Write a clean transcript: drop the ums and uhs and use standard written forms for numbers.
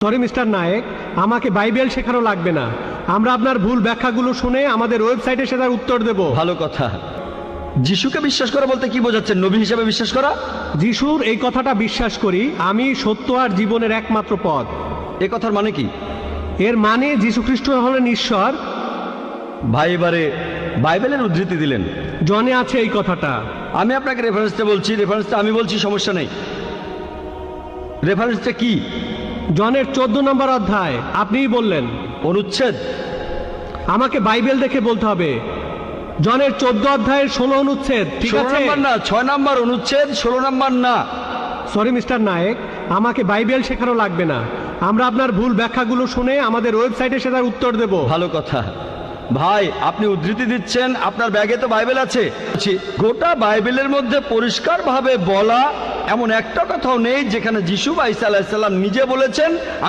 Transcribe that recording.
Sorry mister Naik, আমাকে Bible শেখানো লাগবে না। আমরা আপনার ভুল ব্যাখ্যাগুলো শুনে আমাদের ওয়েবসাইটে সেটার উত্তর দেব। ভালো কথা। যিশুকে বিশ্বাস করা বলতে কি বোঝাচ্ছেন? নবী হিসাবে বিশ্বাস করা? যিশুর এই কথাটা বিশ্বাস করি, আমি সত্য আর জীবনের একমাত্র পথ। এ কথার মানে কি? এর মানে যীশু খ্রিস্ট হলেন ঈশ্বর। ভাই এবারে বাইবেলের উদ্ধৃতি দিলেন। জনে আছে এই কথাটা। আমি আপনাকে রেফারেন্সটা বলছি, রেফারেন্সটা আমি বলছি, সমস্যা নেই। রেফারেন্সটা কি? জনের 14 নম্বর অধ্যায়। আপনিই বললেন। অনুচ্ছেদ? আমাকে বাইবেল দেখে বলতে হবে। জনের 14 অধ্যায়ের 16 অনুচ্ছেদ। ঠিক 16 আছে? নম্বর না, 6 নম্বর অনুচ্ছেদ, 16 নম্বর না। সরি মিস্টার নায়েক, আমাকে বাইবেল শেখানো লাগবে না। আমরা আপনার ভুল ব্যাখ্যাগুলো শুনে আমাদের ওয়েবসাইটে সেটার উত্তর দেব। ভালো কথা। ভাই আপনি উদ্ধৃতি দিচ্ছেন, আপনার ব্যাগে তো বাইবেল আছে। গোটা বাইবেলের মধ্যে পরিষ্কারভাবে বলা এমন একটা কথাও নেই যেখানে যিশু বা ঈসা আলাইহিস সালাম নিজে বলেছেন